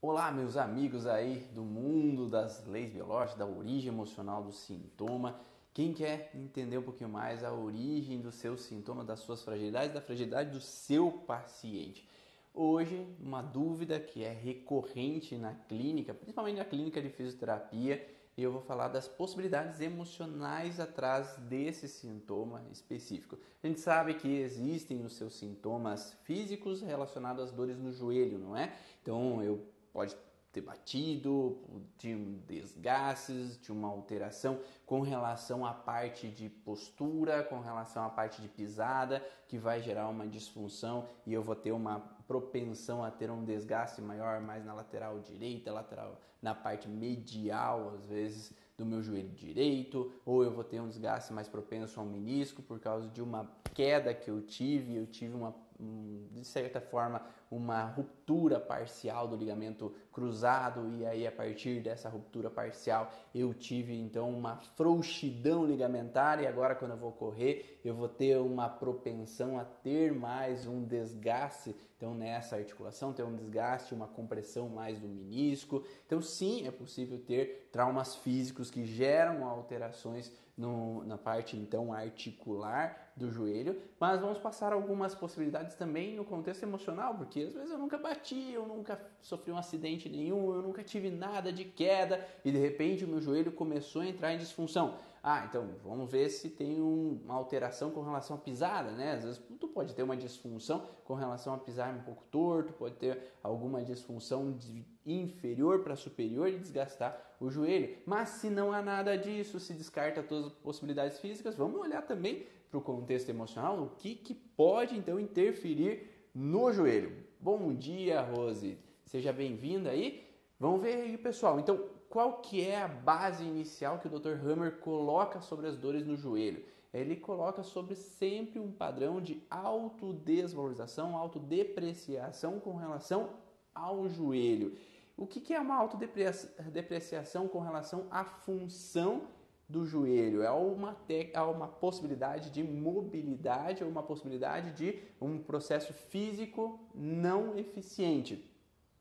Olá, meus amigos aí do mundo das leis biológicas, da origem emocional do sintoma. Quem quer entender um pouquinho mais a origem do seu sintoma, das suas fragilidades, da fragilidade do seu paciente? Hoje, uma dúvida que é recorrente na clínica, principalmente na clínica de fisioterapia, eu vou falar das possibilidades emocionais atrás desse sintoma específico. A gente sabe que existem os seus sintomas físicos relacionados às dores no joelho, não é? Então, pode ter batido, de um desgastes, de uma alteração com relação à parte de postura, com relação à parte de pisada, que vai gerar uma disfunção e eu vou ter uma propensão a ter um desgaste maior mais na lateral direita, lateral na parte medial, às vezes, do meu joelho direito, ou eu vou ter um desgaste mais propenso ao menisco por causa de uma queda que eu tive de certa forma, uma ruptura parcial do ligamento cruzado e aí a partir dessa ruptura parcial eu tive então uma frouxidão ligamentar e agora quando eu vou correr eu vou ter uma propensão a ter mais um desgaste, então nessa articulação ter um desgaste, uma compressão mais do menisco. Então sim, é possível ter traumas físicos que geram alterações na parte então articular do joelho, mas vamos passar algumas possibilidades também no contexto emocional, porque às vezes eu nunca bati, eu nunca sofri um acidente nenhum, eu nunca tive nada de queda e de repente o meu joelho começou a entrar em disfunção. Então vamos ver se tem uma alteração com relação à pisada, né? Às vezes tu pode ter uma disfunção com relação a pisar um pouco torto, pode ter alguma disfunção inferior para superior e desgastar o joelho. Mas se não há nada disso, se descarta todas as possibilidades físicas, vamos olhar também para o contexto emocional, o que pode então interferir no joelho. Bom dia, Rose, seja bem-vinda aí. Vamos ver aí, pessoal. Então, qual que é a base inicial que o Dr. Hammer coloca sobre as dores no joelho? Ele coloca sobre sempre um padrão de autodesvalorização, autodepreciação com relação ao joelho. O que é uma autodepreciação com relação à função do joelho? É uma possibilidade de mobilidade ou uma possibilidade de um processo físico não eficiente.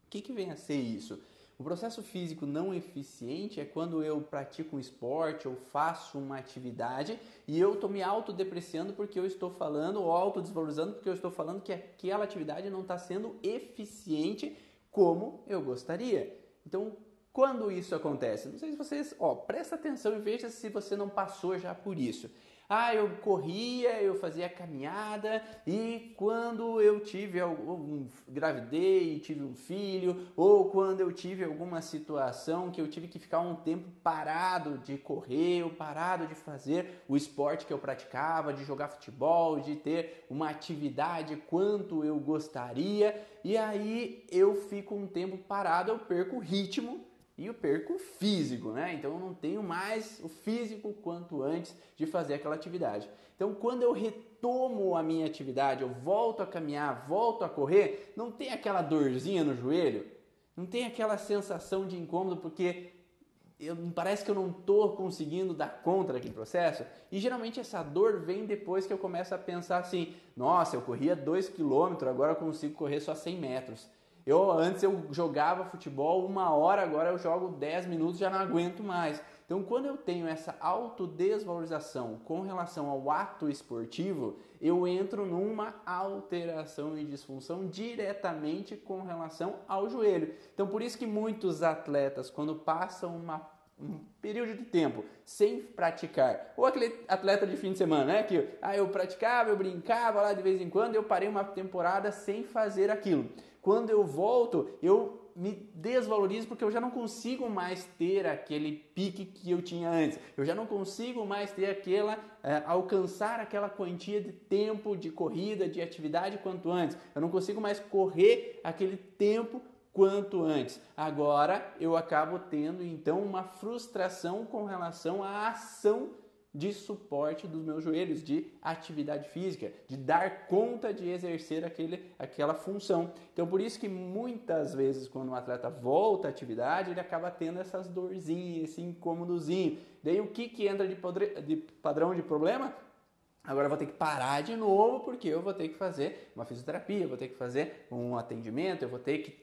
O que vem a ser isso? O processo físico não eficiente é quando eu pratico um esporte ou faço uma atividade e eu estou me autodepreciando porque eu estou falando, ou autodesvalorizando porque eu estou falando que aquela atividade não está sendo eficiente como eu gostaria. Então, quando isso acontece? Não sei se vocês... presta atenção e veja se você não passou já por isso. Eu corria, eu fazia caminhada e quando eu tive gravidez, tive um filho, ou quando eu tive alguma situação que eu tive que ficar um tempo parado de correr, ou parado de fazer o esporte que eu praticava, de jogar futebol, de ter uma atividade quanto eu gostaria, e aí eu fico um tempo parado, eu perco o ritmo e eu perco o físico, né? Então eu não tenho mais o físico quanto antes de fazer aquela atividade. Então quando eu retomo a minha atividade, eu volto a caminhar, volto a correr, não tem aquela dorzinha no joelho? Não tem aquela sensação de incômodo porque parece que eu não estou conseguindo dar conta daquele processo? E geralmente essa dor vem depois que eu começo a pensar assim, nossa, eu corria 2 km, agora eu consigo correr só 100 metros. Antes eu jogava futebol 1 hora, agora eu jogo 10 minutos e já não aguento mais. Então, quando eu tenho essa autodesvalorização com relação ao ato esportivo, eu entro numa alteração e disfunção diretamente com relação ao joelho. Então, por isso que muitos atletas, quando passam um período de tempo sem praticar, ou aquele atleta de fim de semana, né? Que eu praticava, eu brincava lá de vez em quando, eu parei uma temporada sem fazer aquilo. Quando eu volto, eu me desvalorizo porque eu já não consigo mais ter aquele pique que eu tinha antes. Eu já não consigo mais ter alcançar aquela quantia de tempo de corrida, de atividade quanto antes. Eu não consigo mais correr aquele tempo quanto antes. Agora eu acabo tendo então uma frustração com relação à ação de suporte dos meus joelhos, de atividade física, de dar conta de exercer aquela função. Então, por isso que muitas vezes, quando um atleta volta à atividade, ele acaba tendo essas dorzinhas, esse incômodozinho. Daí, o que entra de padrão de problema? Agora eu vou ter que parar de novo, porque eu vou ter que fazer uma fisioterapia, eu vou ter que fazer um atendimento, eu vou ter que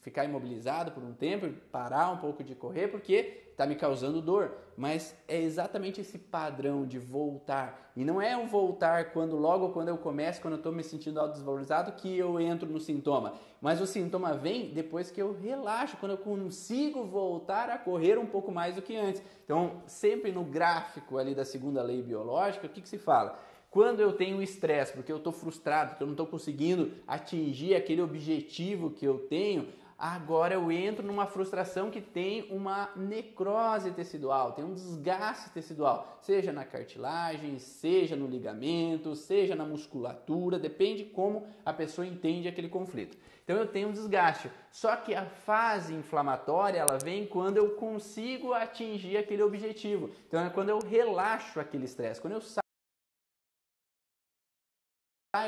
ficar imobilizado por um tempo, parar um pouco de correr, porque está me causando dor. Mas é exatamente esse padrão de voltar. E não é um voltar logo quando eu começo, quando eu estou me sentindo autodesvalorizado, que eu entro no sintoma. Mas o sintoma vem depois que eu relaxo, quando eu consigo voltar a correr um pouco mais do que antes. Então, sempre no gráfico ali da segunda lei biológica, o que se fala? Quando eu tenho estresse, porque eu estou frustrado, porque eu não estou conseguindo atingir aquele objetivo que eu tenho, agora eu entro numa frustração que tem uma necrose tecidual, tem um desgaste tecidual, seja na cartilagem, seja no ligamento, seja na musculatura, depende como a pessoa entende aquele conflito. Então eu tenho um desgaste, só que a fase inflamatória ela vem quando eu consigo atingir aquele objetivo. Então é quando eu relaxo aquele estresse, quando eu saio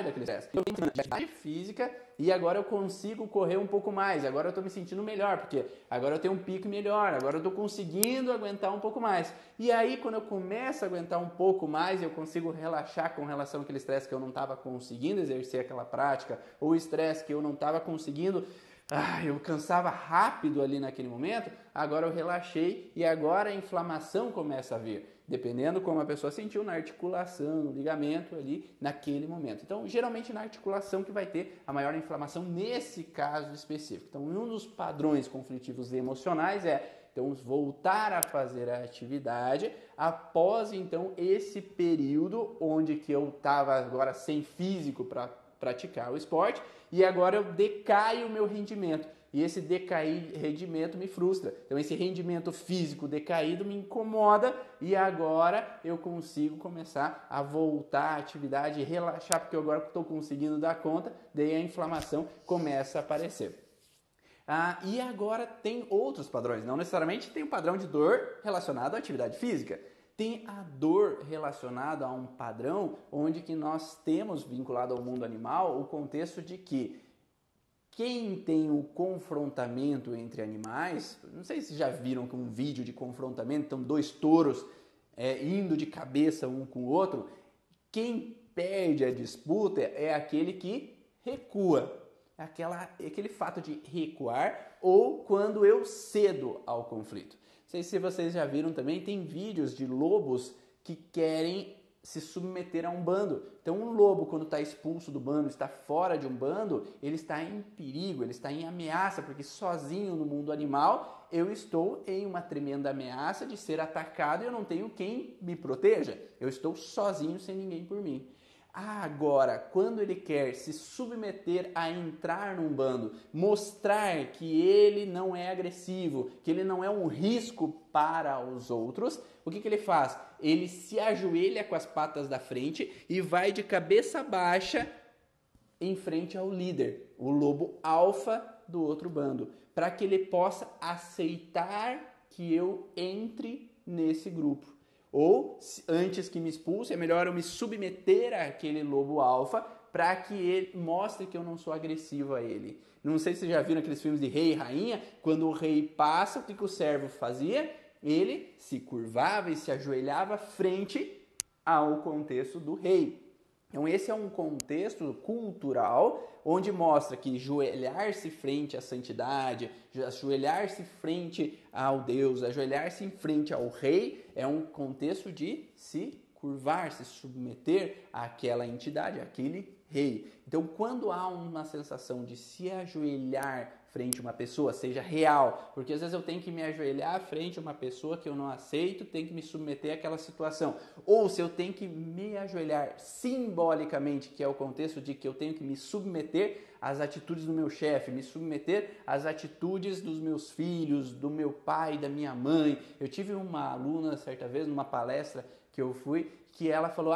daquele estresse. Eu tenho atividade física e agora eu consigo correr um pouco mais, agora eu estou me sentindo melhor, porque agora eu tenho um pico melhor, agora eu estou conseguindo aguentar um pouco mais. E aí quando eu começo a aguentar um pouco mais, eu consigo relaxar com relação àquele estresse que eu não estava conseguindo exercer aquela prática, ou o estresse que eu não estava conseguindo, eu cansava rápido ali naquele momento, agora eu relaxei e agora a inflamação começa a vir. Dependendo como a pessoa sentiu na articulação, no ligamento ali, naquele momento. Então, geralmente na articulação que vai ter a maior inflamação nesse caso específico. Então, um dos padrões conflitivos emocionais é, então, voltar a fazer a atividade após, então, esse período onde que eu estava agora sem físico para praticar o esporte e agora eu decaio o meu rendimento. E esse rendimento me frustra. Então esse rendimento físico decaído me incomoda e agora eu consigo começar a voltar à atividade e relaxar, porque eu agora estou conseguindo dar conta, daí a inflamação começa a aparecer. E agora tem outros padrões, não necessariamente tem um padrão de dor relacionado à atividade física. Tem a dor relacionada a um padrão onde que nós temos vinculado ao mundo animal o contexto de que quem tem o confrontamento entre animais, não sei se já viram um vídeo de confrontamento, então dois touros indo de cabeça um com o outro, quem perde a disputa é aquele que recua, aquele fato de recuar ou quando eu cedo ao conflito. Não sei se vocês já viram também, tem vídeos de lobos que querem se submeter a um bando. Então um lobo, quando está expulso do bando, está fora de um bando, ele está em perigo, ele está em ameaça, porque sozinho no mundo animal eu estou em uma tremenda ameaça de ser atacado e eu não tenho quem me proteja. Eu estou sozinho, sem ninguém por mim. Agora, quando ele quer se submeter a entrar num bando, mostrar que ele não é agressivo, que ele não é um risco para os outros, o que ele faz? Ele se ajoelha com as patas da frente e vai de cabeça baixa em frente ao líder, o lobo alfa do outro bando, para que ele possa aceitar que eu entre nesse grupo. Ou, antes que me expulse, é melhor eu me submeter àquele lobo alfa para que ele mostre que eu não sou agressivo a ele. Não sei se vocês já viram aqueles filmes de rei e rainha, quando o rei passa, o que o servo fazia? Ele se curvava e se ajoelhava frente ao contexto do rei. Então esse é um contexto cultural onde mostra que ajoelhar-se frente à santidade, ajoelhar-se frente ao Deus, ajoelhar-se em frente ao rei é um contexto de se curvar, se submeter àquela entidade, àquele rei. Então quando há uma sensação de se ajoelhar frente a uma pessoa, seja real, porque às vezes eu tenho que me ajoelhar frente a uma pessoa que eu não aceito, tenho que me submeter àquela situação. Ou se eu tenho que me ajoelhar simbolicamente, que é o contexto de que eu tenho que me submeter às atitudes do meu chefe, me submeter às atitudes dos meus filhos, do meu pai, da minha mãe. Eu tive uma aluna certa vez numa palestra que eu fui, que ela falou,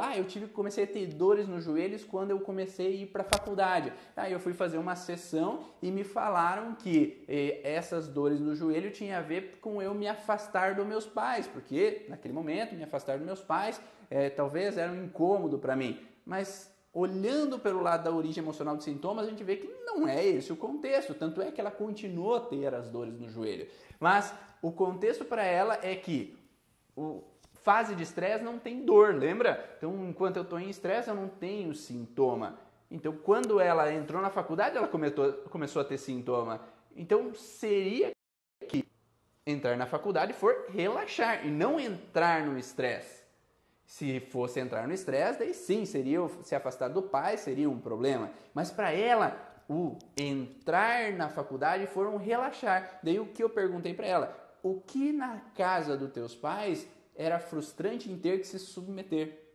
comecei a ter dores nos joelhos quando eu comecei a ir para a faculdade. Aí eu fui fazer uma sessão e me falaram que essas dores no joelho tinham a ver com eu me afastar dos meus pais, porque naquele momento me afastar dos meus pais talvez era um incômodo para mim. Mas olhando pelo lado da origem emocional dos sintomas, a gente vê que não é esse o contexto, tanto é que ela continuou a ter as dores no joelho. Mas o contexto para ela é que fase de estresse não tem dor, lembra? Então, enquanto eu estou em estresse, eu não tenho sintoma. Então, quando ela entrou na faculdade, ela começou a ter sintoma. Então seria que entrar na faculdade for relaxar e não entrar no estresse. Se fosse entrar no estresse, daí sim, seria se afastar do pai, seria um problema. Mas para ela, o entrar na faculdade foi um relaxar. Daí o que eu perguntei para ela, o que na casa dos teus pais era frustrante em ter que se submeter?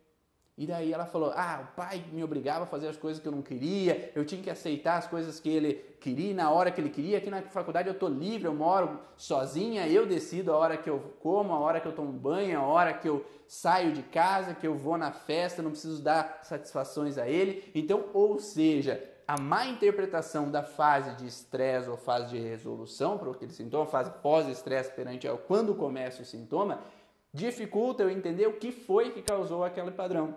E daí ela falou, o pai me obrigava a fazer as coisas que eu não queria, eu tinha que aceitar as coisas que ele queria na hora que ele queria. Aqui na faculdade eu tô livre, eu moro sozinha, eu decido a hora que eu como, a hora que eu tomo banho, a hora que eu saio de casa, que eu vou na festa, não preciso dar satisfações a ele. Então, ou seja, a má interpretação da fase de estresse ou fase de resolução para aquele sintoma, fase pós-estresse perante quando começa o sintoma, dificulta eu entender o que foi que causou aquele padrão.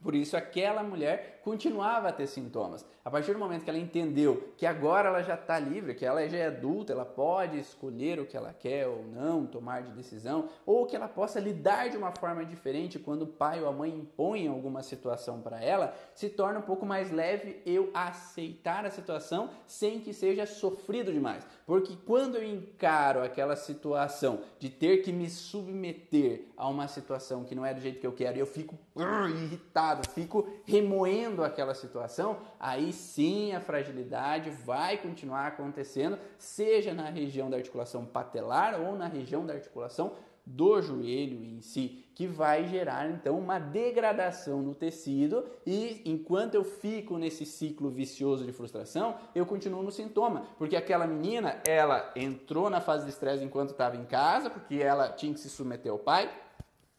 Por isso, aquela mulher continuava a ter sintomas. A partir do momento que ela entendeu que agora ela já está livre, que ela já é adulta, ela pode escolher o que ela quer ou não, tomar de decisão, ou que ela possa lidar de uma forma diferente quando o pai ou a mãe impõem alguma situação para ela, se torna um pouco mais leve eu aceitar a situação sem que seja sofrido demais. Porque quando eu encaro aquela situação de ter que me submeter a uma situação que não é do jeito que eu quero e eu fico irritado, fico remoendo aquela situação, aí sim a fragilidade vai continuar acontecendo, seja na região da articulação patelar ou na região da articulação do joelho em si, que vai gerar então uma degradação no tecido e enquanto eu fico nesse ciclo vicioso de frustração, eu continuo no sintoma, porque aquela menina, ela entrou na fase de estresse enquanto estava em casa, porque ela tinha que se submeter ao pai,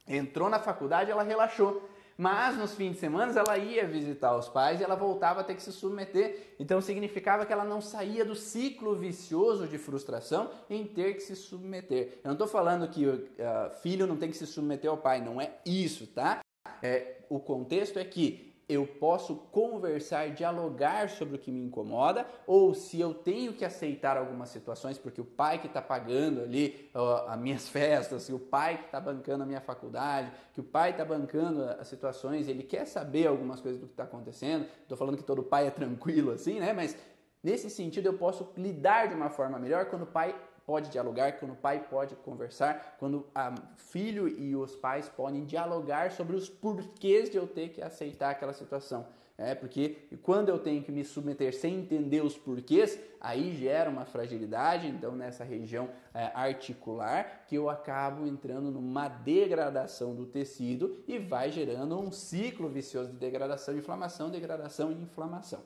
entrou na faculdade, ela relaxou. Mas nos fins de semana ela ia visitar os pais e ela voltava a ter que se submeter. Então significava que ela não saía do ciclo vicioso de frustração em ter que se submeter. Eu não estou falando que o filho não tem que se submeter ao pai, não é isso, tá? O contexto é que eu posso conversar, dialogar sobre o que me incomoda, ou se eu tenho que aceitar algumas situações, porque o pai que está pagando ali as minhas festas, o pai que está bancando a minha faculdade, que o pai está bancando as situações, ele quer saber algumas coisas do que está acontecendo. Estou falando que todo pai é tranquilo assim, né? Mas nesse sentido eu posso lidar de uma forma melhor quando o pai pode dialogar, quando o pai pode conversar, quando o filho e os pais podem dialogar sobre os porquês de eu ter que aceitar aquela situação. Porque quando eu tenho que me submeter sem entender os porquês, aí gera uma fragilidade, então nessa região articular, que eu acabo entrando numa degradação do tecido e vai gerando um ciclo vicioso de degradação, degradação e inflamação.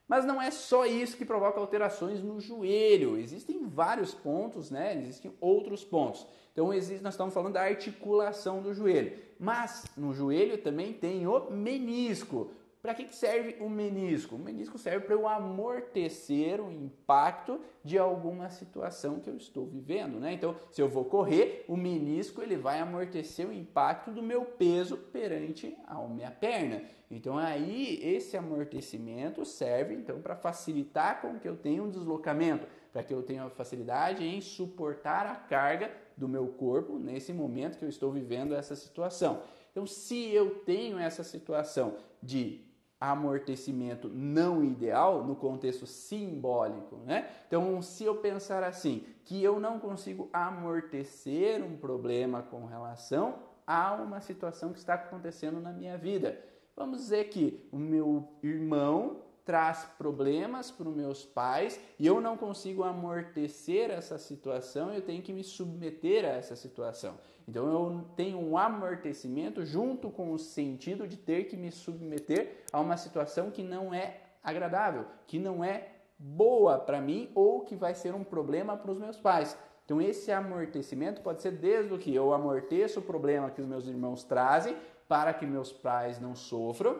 Mas não é só isso que provoca alterações no joelho. Existem vários pontos, né? Existem outros pontos. Então, nós estamos falando da articulação do joelho. Mas no joelho também tem o menisco. Para que serve o menisco? O menisco serve para eu amortecer o impacto de alguma situação que eu estou vivendo, né? Então, se eu vou correr, o menisco ele vai amortecer o impacto do meu peso perante a minha perna. Então, aí esse amortecimento serve então para facilitar com que eu tenha um deslocamento, para que eu tenha facilidade em suportar a carga do meu corpo nesse momento que eu estou vivendo essa situação. Então, se eu tenho essa situação de amortecimento não ideal no contexto simbólico, né? Então, se eu pensar assim, que eu não consigo amortecer um problema com relação a uma situação que está acontecendo na minha vida. Vamos dizer que o meu irmão traz problemas para os meus pais e eu não consigo amortecer essa situação, eu tenho que me submeter a essa situação. Então eu tenho um amortecimento junto com o sentido de ter que me submeter a uma situação que não é agradável, que não é boa para mim ou que vai ser um problema para os meus pais. Então esse amortecimento pode ser desde o que eu amorteço o problema que os meus irmãos trazem para que meus pais não sofram,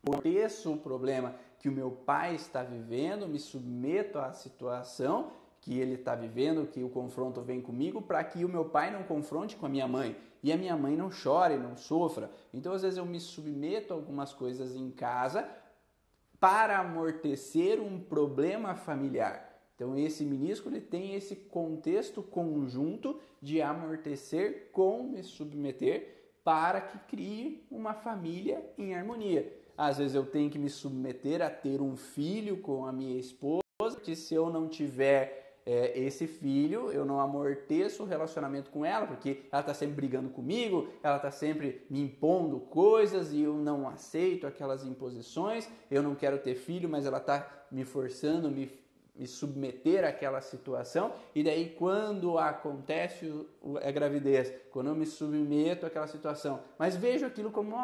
amorteço o problema que o meu pai está vivendo, me submeto à situação que ele está vivendo, que o confronto vem comigo, para que o meu pai não confronte com a minha mãe e a minha mãe não chore, não sofra. Então, às vezes, eu me submeto a algumas coisas em casa para amortecer um problema familiar. Então, esse menisco ele tem esse contexto conjunto de amortecer com me submeter para que crie uma família em harmonia. Às vezes eu tenho que me submeter a ter um filho com a minha esposa que se eu não tiver esse filho, eu não amorteço o relacionamento com ela, porque ela está sempre brigando comigo, ela está sempre me impondo coisas e eu não aceito aquelas imposições, eu não quero ter filho, mas ela está me forçando, me submeter àquela situação, e daí quando acontece a gravidez, quando eu me submeto àquela situação, mas vejo aquilo como,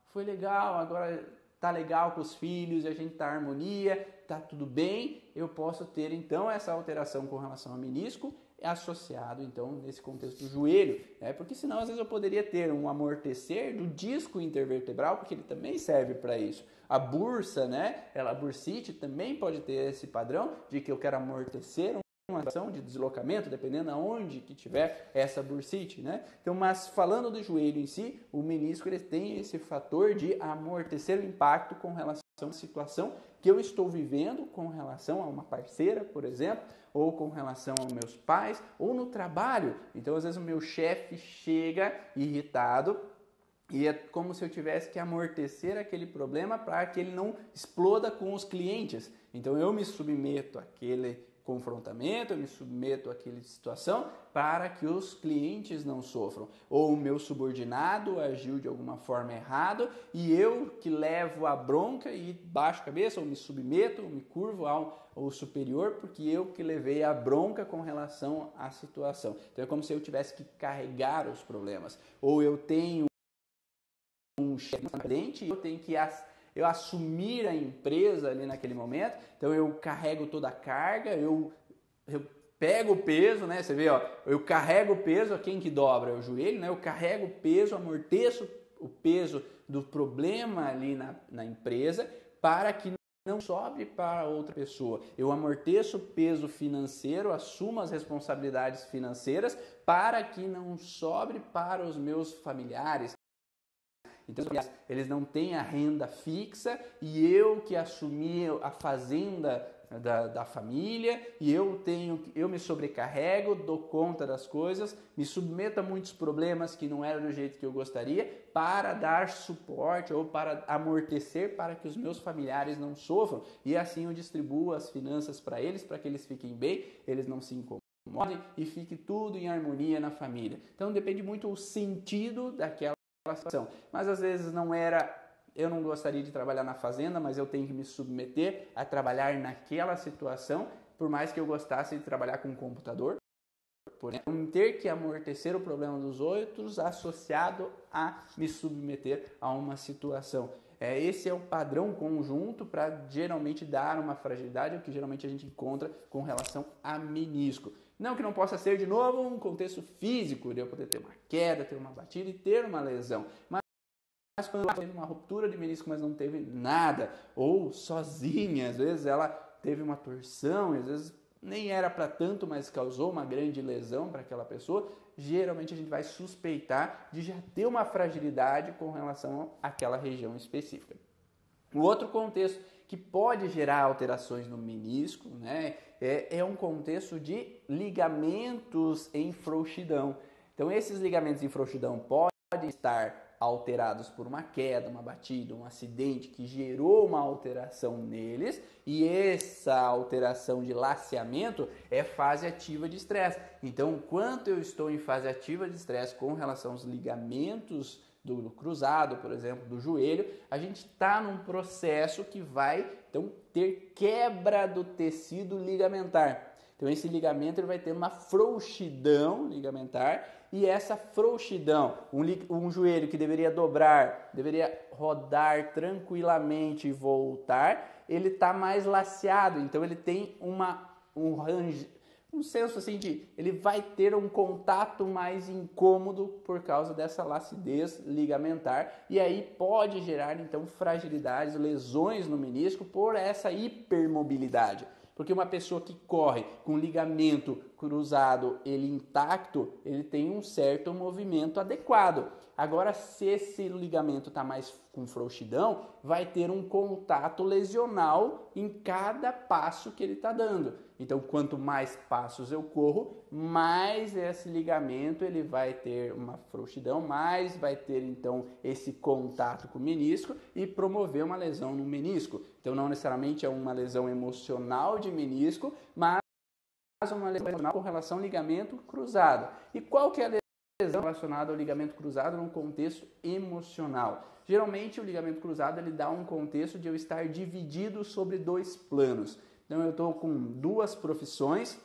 foi legal, agora tá legal com os filhos, a gente tá em harmonia, tá tudo bem, eu posso ter então essa alteração com relação ao menisco associado então nesse contexto do joelho, né? Porque senão às vezes eu poderia ter um amortecer do disco intervertebral, porque ele também serve para isso. A bursa, né? A bursite também pode ter esse padrão de que eu quero amortecer uma ação de deslocamento, dependendo aonde que tiver essa bursite, né? Então, mas falando do joelho em si, o menisco ele tem esse fator de amortecer o impacto com relação à situação que eu estou vivendo, com relação a uma parceira, por exemplo, ou com relação aos meus pais, ou no trabalho. Então, às vezes o meu chefe chega irritado e é como se eu tivesse que amortecer aquele problema para que ele não exploda com os clientes. Então, eu me submeto àquele confrontamento, eu me submeto àquela situação para que os clientes não sofram. Ou o meu subordinado agiu de alguma forma errado e eu que levo a bronca e baixo a cabeça, ou me submeto, ou me curvo ao superior, porque eu que levei a bronca com relação à situação. Então é como se eu tivesse que carregar os problemas. Ou eu tenho um chefe diferente e eu tenho que eu assumir a empresa ali naquele momento, então eu carrego toda a carga, eu pego o peso, né? Você vê, eu carrego o peso, quem que dobra? É o joelho, né? Eu carrego o peso, amorteço o peso do problema ali na empresa para que não sobre para outra pessoa. Eu amorteço o peso financeiro, assumo as responsabilidades financeiras para que não sobre para os meus familiares. Então, eles não têm a renda fixa e eu que assumi a fazenda da família e eu me sobrecarrego, dou conta das coisas, me submeto a muitos problemas que não eram do jeito que eu gostaria para dar suporte ou para amortecer para que os meus familiares não sofram e assim eu distribuo as finanças para que eles fiquem bem, eles não se incomodem e fique tudo em harmonia na família. Então depende muito o sentido daquela situação. Mas às vezes eu não gostaria de trabalhar na fazenda, mas eu tenho que me submeter a trabalhar naquela situação, por mais que eu gostasse de trabalhar com um computador, por exemplo, ter que amortecer o problema dos outros associado a me submeter a uma situação. Esse é o padrão conjunto para geralmente dar uma fragilidade, o que geralmente a gente encontra com relação a menisco. Não que não possa ser, de novo, um contexto físico, de eu poder ter uma queda, ter uma batida e ter uma lesão. Mas quando ela teve uma ruptura de menisco, mas não teve nada, ou sozinha, às vezes ela teve uma torção, às vezes nem era para tanto, mas causou uma grande lesão para aquela pessoa, geralmente a gente vai suspeitar de já ter uma fragilidade com relação àquela região específica. O outro contexto que pode gerar alterações no menisco, né, é um contexto de ligamentos em frouxidão. Então, esses ligamentos em frouxidão podem estar alterados por uma queda, uma batida, um acidente que gerou uma alteração neles, e essa alteração de laceamento é fase ativa de estresse. Então, enquanto eu estou em fase ativa de estresse com relação aos ligamentos do cruzado, por exemplo, do joelho, a gente está num processo que vai então ter quebra do tecido ligamentar. Então esse ligamento ele vai ter uma frouxidão ligamentar e essa frouxidão, um joelho que deveria dobrar, deveria rodar tranquilamente e voltar, ele está mais laceado, então ele tem um senso assim de ele vai ter um contato mais incômodo por causa dessa lacidez ligamentar e aí pode gerar então fragilidades, lesões no menisco por essa hipermobilidade. Porque uma pessoa que corre com ligamento cruzado, ele intacto, ele tem um certo movimento adequado. Agora, se esse ligamento está mais com frouxidão, vai ter um contato lesional em cada passo que ele está dando. Então, quanto mais passos eu corro, mais esse ligamento ele vai ter uma frouxidão, mais vai ter então esse contato com o menisco e promover uma lesão no menisco. Então, não necessariamente é uma lesão emocional de menisco, mas uma lesão emocional com relação ao ligamento cruzado. E qual que é a lesão relacionada ao ligamento cruzado num contexto emocional? Geralmente o ligamento cruzado ele dá um contexto de eu estar dividido sobre dois planos. Então eu estou com duas profissões,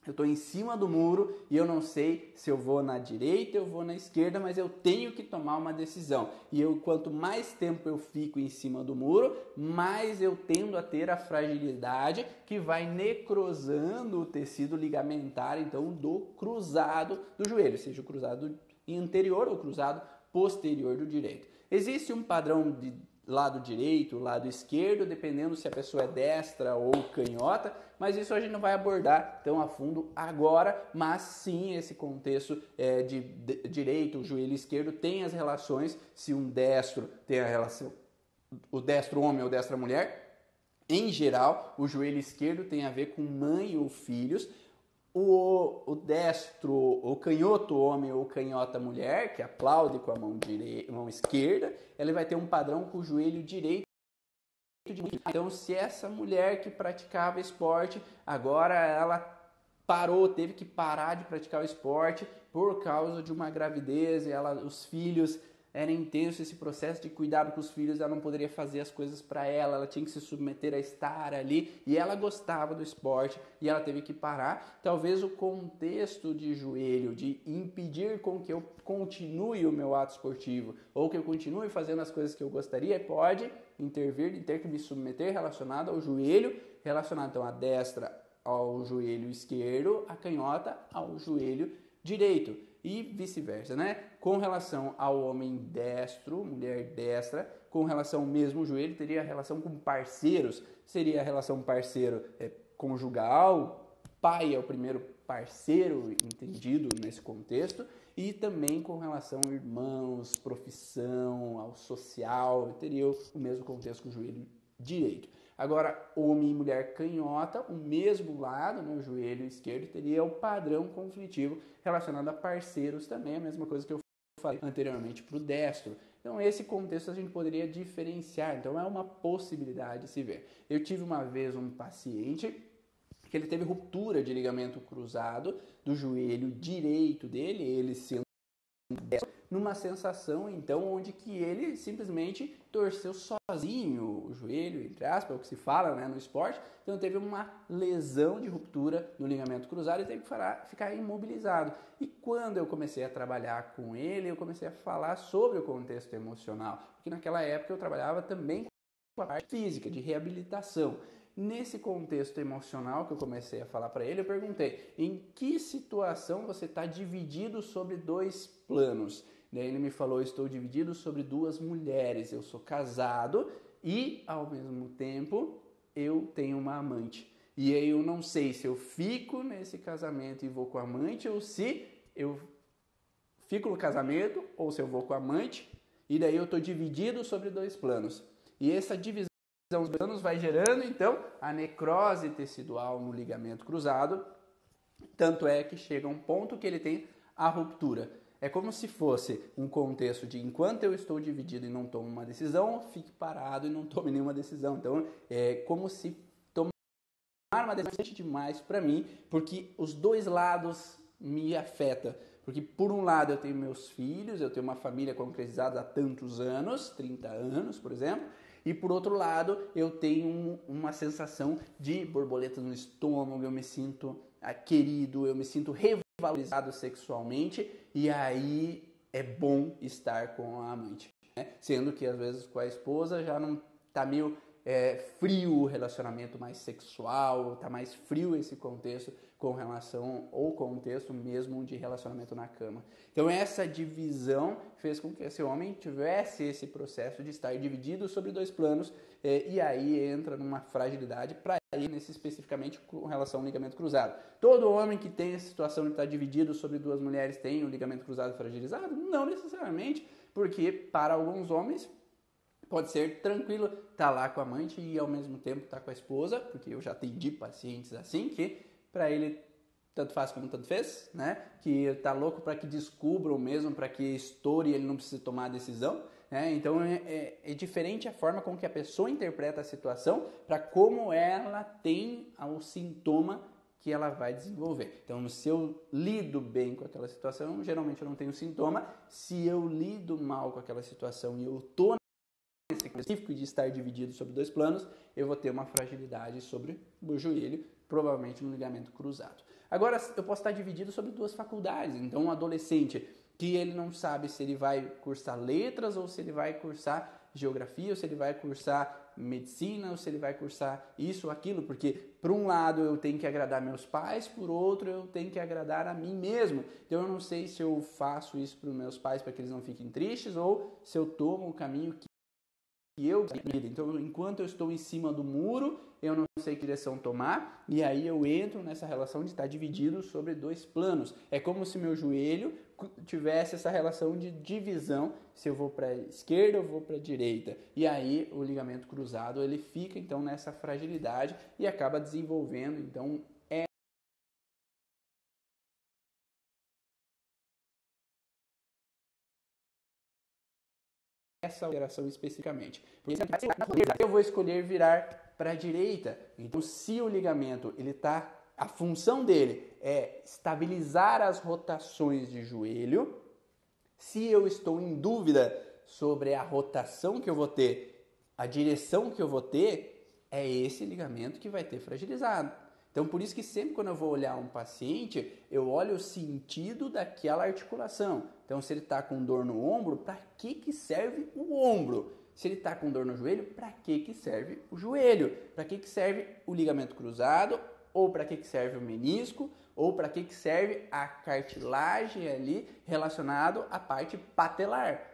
eu estou em cima do muro e eu não sei se eu vou na direita ou eu vou na esquerda, mas eu tenho que tomar uma decisão. E quanto mais tempo eu fico em cima do muro, mais eu tendo a ter a fragilidade que vai necrosando o tecido ligamentar, então, do cruzado do joelho, seja o cruzado anterior ou o cruzado posterior do direito. Existe um padrão de lado direito, lado esquerdo, dependendo se a pessoa é destra ou canhota, mas isso a gente não vai abordar tão a fundo agora, mas sim esse contexto de direito, o joelho esquerdo tem as relações, se um destro tem a relação, o destro homem ou destra mulher, em geral, o joelho esquerdo tem a ver com mãe ou filhos. O destro, o canhoto homem ou canhota mulher, que aplaude com a mão esquerda, ele vai ter um padrão com o joelho direito. Então, se essa mulher que praticava esporte, agora ela teve que parar de praticar o esporte por causa de uma gravidez, os filhos, era intenso esse processo de cuidado com os filhos, ela não poderia fazer as coisas para ela tinha que se submeter a estar ali, e ela gostava do esporte, e ela teve que parar. Talvez o contexto de joelho, de impedir com que eu continue o meu ato esportivo, ou que eu continue fazendo as coisas que eu gostaria, pode intervir e ter que me submeter relacionado ao joelho, relacionado então a destra ao joelho esquerdo, a canhota ao joelho direito. E vice-versa, né? Com relação ao homem destro, mulher destra, com relação ao mesmo joelho, teria relação com parceiros, seria a relação parceiro conjugal, pai é o primeiro parceiro entendido nesse contexto, e também com relação a irmãos, profissão, ao social, teria o mesmo contexto com o joelho direito. Agora, homem e mulher canhota, o mesmo lado, no joelho esquerdo, teria o padrão conflitivo relacionado a parceiros também, a mesma coisa que eu falei anteriormente para o destro. Então, esse contexto a gente poderia diferenciar, então é uma possibilidade de se ver. Eu tive uma vez um paciente que ele teve ruptura de ligamento cruzado do joelho direito dele, ele sendo destro, numa sensação, então, onde que ele simplesmente torceu sozinho o joelho, entre aspas, é o que se fala, né, no esporte. Então, teve uma lesão de ruptura no ligamento cruzado e teve que ficar imobilizado. E quando eu comecei a trabalhar com ele, eu comecei a falar sobre o contexto emocional, porque naquela época eu trabalhava também com a parte física, de reabilitação. Nesse contexto emocional que eu comecei a falar para ele, eu perguntei, em que situação você está dividido sobre dois planos? Daí ele me falou, estou dividido sobre duas mulheres, eu sou casado e, ao mesmo tempo, eu tenho uma amante. E aí eu não sei se eu fico nesse casamento e vou com a amante, ou se eu fico no casamento, ou se eu vou com a amante, e daí eu estou dividido sobre dois planos. E essa divisão dos planos vai gerando, então, a necrose tecidual no ligamento cruzado, tanto é que chega a um ponto que ele tem a ruptura. É como se fosse um contexto de enquanto eu estou dividido e não tomo uma decisão, fique parado e não tome nenhuma decisão. Então, é como se tomar uma decisão demais para mim, porque os dois lados me afetam. Porque, por um lado, eu tenho meus filhos, eu tenho uma família concretizada há tantos anos, 30 anos, por exemplo, e, por outro lado, eu tenho uma sensação de borboleta no estômago, eu me sinto querido, eu me sinto revalorizado sexualmente, e aí é bom estar com a amante, né? Sendo que, às vezes, com a esposa já não está meio frio o relacionamento mais sexual, está mais frio esse contexto com relação ao contexto mesmo de relacionamento na cama. Então essa divisão fez com que esse homem tivesse esse processo de estar dividido sobre dois planos e aí entra numa fragilidade para aí nesse especificamente com relação ao ligamento cruzado. Todo homem que tem essa situação de estar dividido sobre duas mulheres tem o ligamento cruzado fragilizado? Não necessariamente, porque para alguns homens pode ser tranquilo estar lá com a amante e ao mesmo tempo estar com a esposa, porque eu já atendi pacientes assim, que para ele tanto faz como tanto fez, né? Que tá louco para que descubram mesmo, para que estoure e ele não precise tomar a decisão. Então é diferente a forma com que a pessoa interpreta a situação para como ela tem o sintoma que ela vai desenvolver. Então, se eu lido bem com aquela situação, geralmente eu não tenho sintoma. Se eu lido mal com aquela situação e eu estou nesse específico de estar dividido sobre dois planos, eu vou ter uma fragilidade sobre o joelho, provavelmente no ligamento cruzado. Agora, eu posso estar dividido sobre duas faculdades. Então, um adolescente que ele não sabe se ele vai cursar letras ou se ele vai cursar geografia, ou se ele vai cursar medicina, ou se ele vai cursar isso ou aquilo, porque por um lado eu tenho que agradar meus pais, por outro eu tenho que agradar a mim mesmo. Então eu não sei se eu faço isso para os meus pais para que eles não fiquem tristes ou se eu tomo o caminho que eu quero. Então, enquanto eu estou em cima do muro, eu não sei que direção tomar, e aí eu entro nessa relação de estar dividido sobre dois planos. É como se meu joelho tivesse essa relação de divisão, se eu vou para a esquerda ou vou para a direita. E aí o ligamento cruzado, ele fica então nessa fragilidade e acaba desenvolvendo então essa alteração especificamente. Porque eu vou escolher virar para a direita. Então, se o ligamento ele tá, a função dele é estabilizar as rotações de joelho, se eu estou em dúvida sobre a rotação que eu vou ter, a direção que eu vou ter, é esse ligamento que vai ter fragilizado. Então, por isso que sempre quando eu vou olhar um paciente, eu olho o sentido daquela articulação. Então, se ele está com dor no ombro, para que serve o ombro? Se ele está com dor no joelho, para que serve o joelho? Para que serve o ligamento cruzado? Ou para que serve o menisco? Ou para que serve a cartilagem ali relacionado à parte patelar?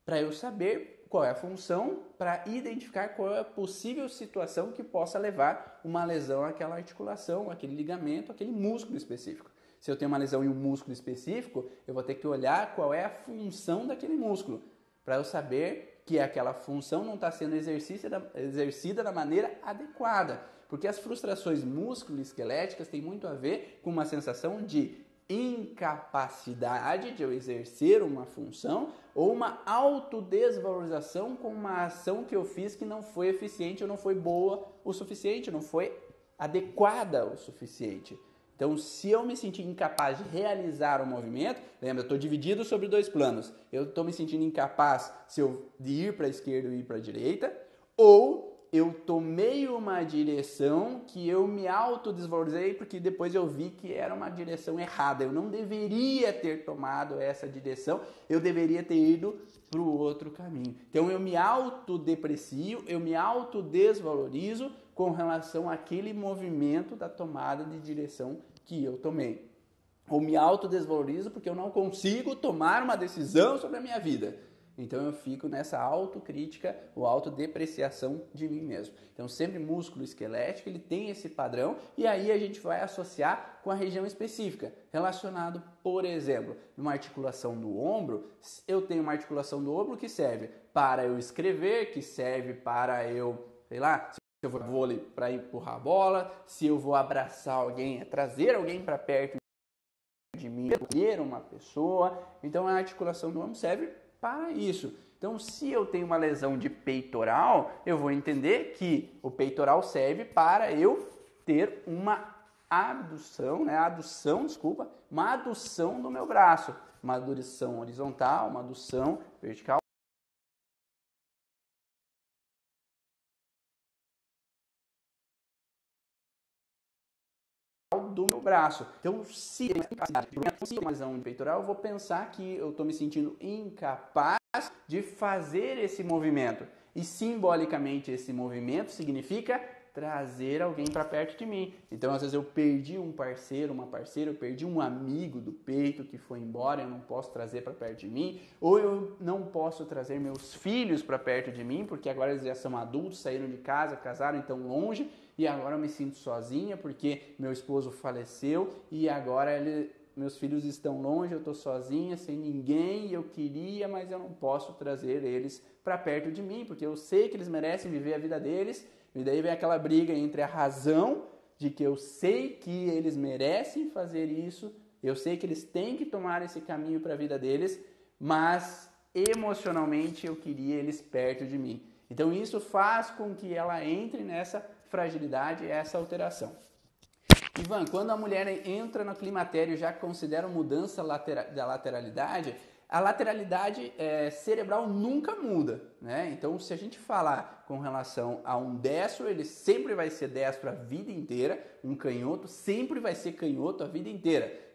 Para eu saber qual é a função, para identificar qual é a possível situação que possa levar uma lesão àquela articulação, àquele ligamento, àquele músculo específico. Se eu tenho uma lesão em um músculo específico, eu vou ter que olhar qual é a função daquele músculo, para eu saber que aquela função não está sendo exercida da maneira adequada. Porque as frustrações musculoesqueléticas têm muito a ver com uma sensação de incapacidade de eu exercer uma função ou uma autodesvalorização com uma ação que eu fiz que não foi eficiente ou não foi boa o suficiente, não foi adequada o suficiente. Então, se eu me sentir incapaz de realizar o movimento, lembra, eu estou dividido sobre dois planos. Eu estou me sentindo incapaz de ir para a esquerda ou ir para a direita, ou eu tomei uma direção que eu me autodesvalorizei porque depois eu vi que era uma direção errada. Eu não deveria ter tomado essa direção, eu deveria ter ido para o outro caminho. Então eu me autodeprecio, eu me autodesvalorizo com relação àquele movimento da tomada de direção que eu tomei. Ou me autodesvalorizo porque eu não consigo tomar uma decisão sobre a minha vida. Então eu fico nessa autocrítica ou autodepreciação de mim mesmo. Então sempre músculo esquelético, ele tem esse padrão e aí a gente vai associar com a região específica, relacionado, por exemplo, numa articulação do ombro, eu tenho uma articulação do ombro que serve para eu escrever, que serve para eu, sei lá, se eu vou vôlei para empurrar a bola, se eu vou abraçar alguém, trazer alguém para perto de mim, ter uma pessoa. Então a articulação do ombro serve para isso. Então, se eu tenho uma lesão de peitoral, eu vou entender que o peitoral serve para eu ter uma adução do meu braço. Uma adução horizontal, uma adução vertical. Do meu braço. Então, se eu tenho uma lesão de peitoral, eu vou pensar que eu estou me sentindo incapaz de fazer esse movimento. E simbolicamente esse movimento significa trazer alguém para perto de mim. Então, às vezes eu perdi um parceiro, uma parceira, eu perdi um amigo do peito que foi embora, eu não posso trazer para perto de mim, ou eu não posso trazer meus filhos para perto de mim, porque agora eles já são adultos, saíram de casa, casaram, então longe. e agora eu me sinto sozinha porque meu esposo faleceu e agora meus filhos estão longe, eu estou sozinha, sem ninguém, e eu queria, mas eu não posso trazer eles para perto de mim, porque eu sei que eles merecem viver a vida deles, e daí vem aquela briga entre a razão de que eu sei que eles merecem fazer isso, eu sei que eles têm que tomar esse caminho para a vida deles, mas emocionalmente eu queria eles perto de mim. Então isso faz com que ela entre nessa fragilidade, essa alteração. Ivan, quando a mulher entra no climatério, já considera mudança da lateralidade, a lateralidade cerebral nunca muda, né? Então, se a gente falar com relação a um destro, ele sempre vai ser destro a vida inteira, um canhoto sempre vai ser canhoto a vida inteira.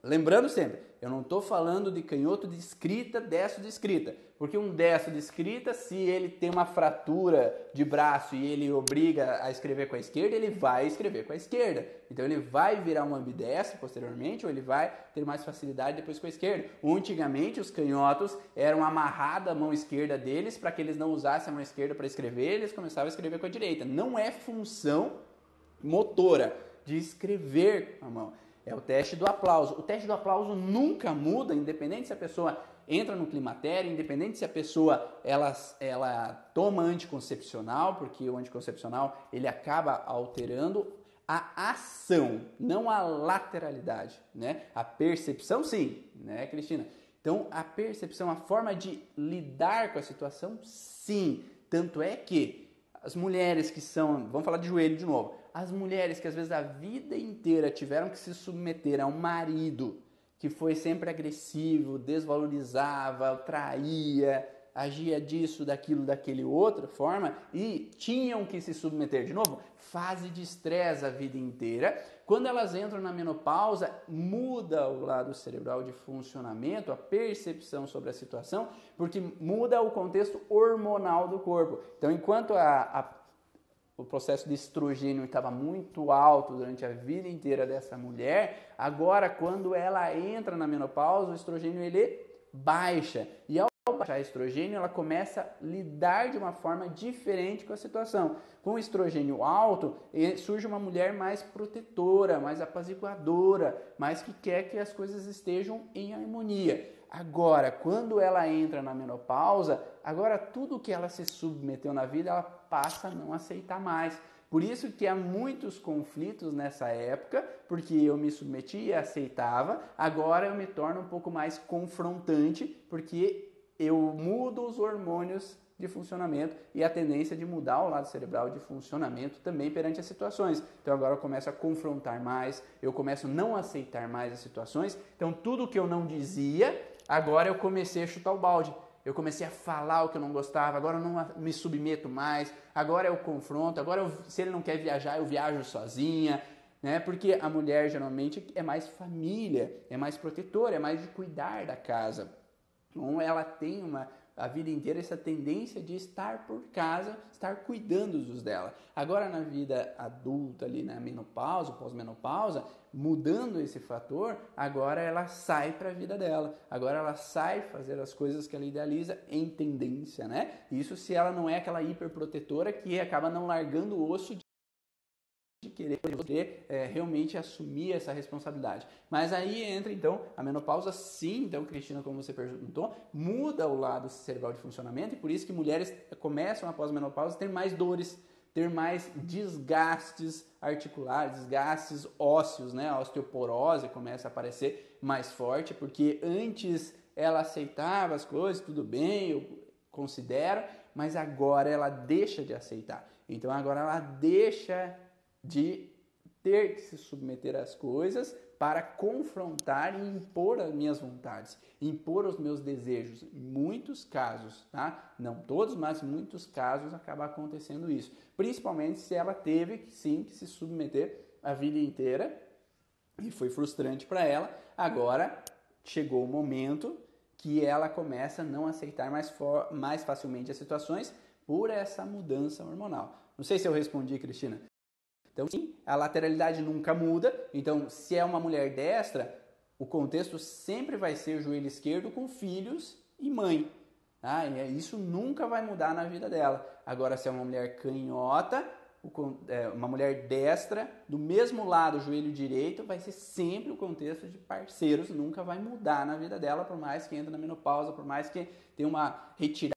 Lembrando sempre, eu não estou falando de canhoto de escrita, destro de escrita, porque um destro de escrita, se ele tem uma fratura de braço e ele obriga a escrever com a esquerda, ele vai escrever com a esquerda. Então ele vai virar um ambidestro posteriormente, ou ele vai ter mais facilidade depois com a esquerda. Antigamente os canhotos eram amarrados à mão esquerda deles para que eles não usassem a mão esquerda para escrever, eles começavam a escrever com a direita. Não é função motora de escrever com a mão. É o teste do aplauso. O teste do aplauso nunca muda, independente se a pessoa entra no climatério, independente se a pessoa ela toma anticoncepcional, porque o anticoncepcional ele acaba alterando a ação, não a lateralidade, né? A percepção sim, né, Cristina? Então a percepção, a forma de lidar com a situação, sim. Tanto é que as mulheres que são, vamos falar de joelho de novo, as mulheres que às vezes a vida inteira tiveram que se submeter a um marido que foi sempre agressivo, desvalorizava, traía, agia disso, daquilo, daquele outra forma e tinham que se submeter de novo, fase de estresse a vida inteira. Quando elas entram na menopausa, muda o lado cerebral de funcionamento, a percepção sobre a situação, porque muda o contexto hormonal do corpo. Então, enquanto o processo de estrogênio estava muito alto durante a vida inteira dessa mulher, agora quando ela entra na menopausa, o estrogênio ele baixa. E ao baixar o estrogênio, ela começa a lidar de uma forma diferente com a situação. Com o estrogênio alto, surge uma mulher mais protetora, mais apaziguadora, mais que quer que as coisas estejam em harmonia. Agora, quando ela entra na menopausa, agora tudo que ela se submeteu na vida, ela passa a não aceitar mais. Por isso que há muitos conflitos nessa época, porque eu me submeti e aceitava, agora eu me torno um pouco mais confrontante, porque eu mudo os hormônios de funcionamento e a tendência de mudar o lado cerebral de funcionamento também perante as situações. Então agora eu começo a confrontar mais, eu começo a não aceitar mais as situações. Então tudo que eu não dizia, agora eu comecei a chutar o balde. Eu comecei a falar o que eu não gostava, agora eu não me submeto mais, agora eu confronto, agora se ele não quer viajar, eu viajo sozinha, né? Porque a mulher geralmente é mais família, é mais protetora, é mais de cuidar da casa. Então ela tem a vida inteira essa tendência de estar por casa, estar cuidando dos dela. Agora na vida adulta, ali na menopausa, pós-menopausa, mudando esse fator, agora ela sai para a vida dela. Agora ela sai fazer as coisas que ela idealiza em tendência, né? Isso se ela não é aquela hiperprotetora que acaba não largando o osso de querer realmente assumir essa responsabilidade. Mas aí entra então a menopausa, sim, então Cristina, como você perguntou, muda o lado cerebral de funcionamento e por isso que mulheres começam após a menopausa a ter mais dores, ter mais desgastes articulares, desgastes ósseos, né? A osteoporose começa a aparecer mais forte, porque antes ela aceitava as coisas, tudo bem, eu considero, mas agora ela deixa de aceitar. Então agora ela deixa de ter que se submeter às coisas para confrontar e impor as minhas vontades, impor os meus desejos. Em muitos casos, tá? Não todos, mas em muitos casos acaba acontecendo isso. Principalmente se ela teve que sim que se submeter a vida inteira e foi frustrante para ela. Agora chegou o momento que ela começa a não aceitar mais facilmente as situações por essa mudança hormonal. Não sei se eu respondi, Cristina. Então, sim, a lateralidade nunca muda. Então, se é uma mulher destra, o contexto sempre vai ser o joelho esquerdo com filhos e mãe. Tá? E isso nunca vai mudar na vida dela. Agora, se é uma mulher canhota, uma mulher destra, do mesmo lado, o joelho direito, vai ser sempre o contexto de parceiros, nunca vai mudar na vida dela, por mais que entre na menopausa, por mais que tenha uma retirada,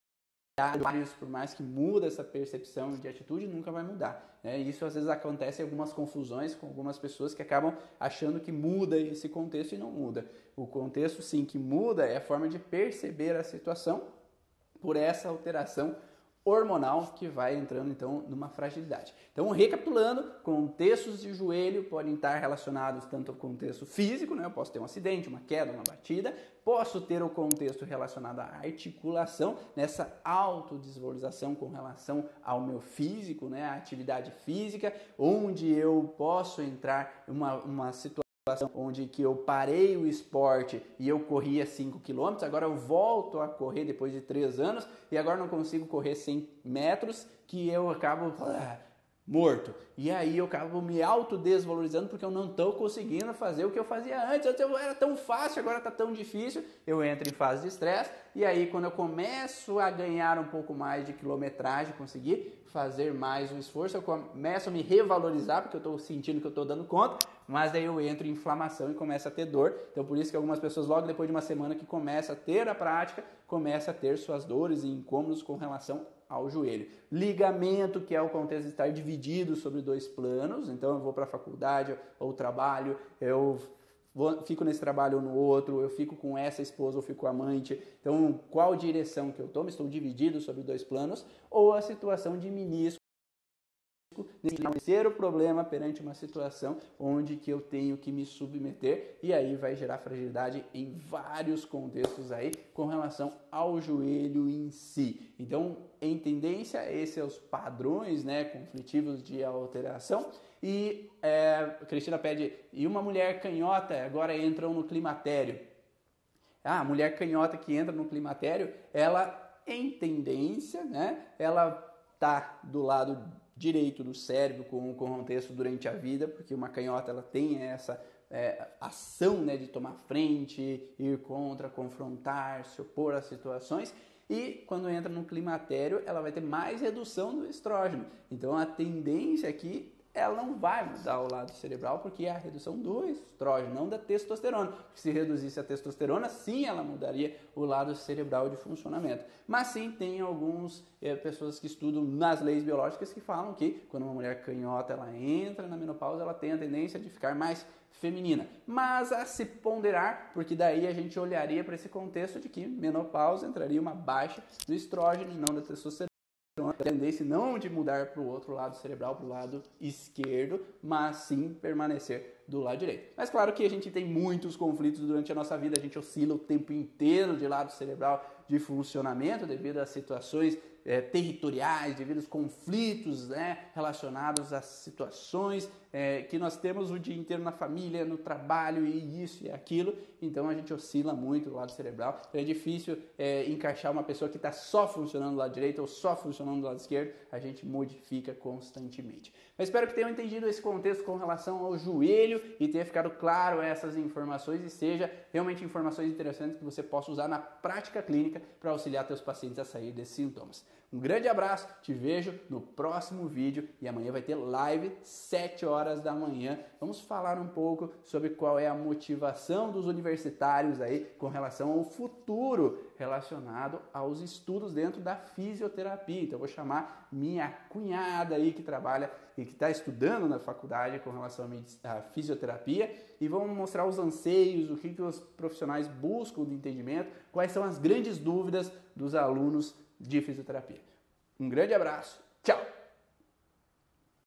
por mais que muda essa percepção de atitude, nunca vai mudar. Né? Isso às vezes acontece em algumas confusões com algumas pessoas que acabam achando que muda esse contexto e não muda. O contexto sim que muda é a forma de perceber a situação por essa alteração hormonal que vai entrando então numa fragilidade. Então, recapitulando, contextos de joelho podem estar relacionados tanto ao contexto físico, né? Eu posso ter um acidente, uma queda, uma batida, posso ter o contexto relacionado à articulação, nessa autodesvalorização com relação ao meu físico, né? A atividade física, onde eu posso entrar em uma situação onde que eu parei o esporte e eu corria 5 km, agora eu volto a correr depois de 3 anos e agora não consigo correr 100 metros, que eu acabo morto. E aí eu acabo me autodesvalorizando porque eu não estou conseguindo fazer o que eu fazia antes. Antes era tão fácil, agora está tão difícil. Eu entro em fase de estresse e aí quando eu começo a ganhar um pouco mais de quilometragem, conseguir fazer mais um esforço, eu começo a me revalorizar porque eu estou sentindo que eu estou dando conta, mas daí eu entro em inflamação e começo a ter dor. Então por isso que algumas pessoas logo depois de uma semana que começa a ter a prática, começa a ter suas dores e incômodos com relação ao joelho. Ligamento, que é o contexto de estar dividido sobre 2 planos, então eu vou para a faculdade ou trabalho, eu fico nesse trabalho ou no outro, eu fico com essa esposa ou fico com a amante, então qual direção que eu tomo? Estou dividido sobre 2 planos, ou a situação de menisco, nesse terceiro problema perante uma situação onde que eu tenho que me submeter, e aí vai gerar fragilidade em vários contextos aí com relação ao joelho em si. Então, em tendência, esses são os padrões, né, conflitivos de alteração. E a Cristina pede, e uma mulher canhota agora entram no climatério. A mulher canhota que entra no climatério, ela, em tendência, né, ela tá do lado direito do cérebro com o contexto durante a vida, porque uma canhota ela tem essa ação, né, de tomar frente, ir contra, confrontar, se opor às situações. E quando entra no climatério, ela vai ter mais redução do estrógeno. Então a tendência aqui, ela não vai mudar o lado cerebral, porque é a redução do estrógeno, não da testosterona. Se reduzisse a testosterona, sim, ela mudaria o lado cerebral de funcionamento. Mas sim, tem algumas pessoas que estudam nas leis biológicas que falam que quando uma mulher canhota, ela entra na menopausa, ela tem a tendência de ficar mais feminina. Mas a se ponderar, porque daí a gente olharia para esse contexto de que menopausa entraria uma baixa do estrógeno e não da testosterona. A tendência não de mudar para o outro lado cerebral, para o lado esquerdo, mas sim permanecer do lado direito. Mas claro que a gente tem muitos conflitos durante a nossa vida, a gente oscila o tempo inteiro de lado cerebral de funcionamento devido a situações territoriais, devido aos conflitos, né, relacionados às situações que nós temos o dia inteiro na família, no trabalho e isso e aquilo. Então a gente oscila muito do lado cerebral. É difícil encaixar uma pessoa que está só funcionando do lado direito ou só funcionando do lado esquerdo. A gente modifica constantemente. Mas espero que tenham entendido esse contexto com relação ao joelho e tenha ficado claro essas informações e seja realmente informações interessantes que você possa usar na prática clínica para auxiliar seus pacientes a sair desses sintomas. Um grande abraço, te vejo no próximo vídeo e amanhã vai ter live 7 horas da manhã. Vamos falar um pouco sobre qual é a motivação dos universitários aí com relação ao futuro relacionado aos estudos dentro da fisioterapia. Então eu vou chamar minha cunhada aí que trabalha e que está estudando na faculdade com relação à fisioterapia e vamos mostrar os anseios, o que os profissionais buscam de entendimento, quais são as grandes dúvidas dos alunos de fisioterapia. Um grande abraço, tchau!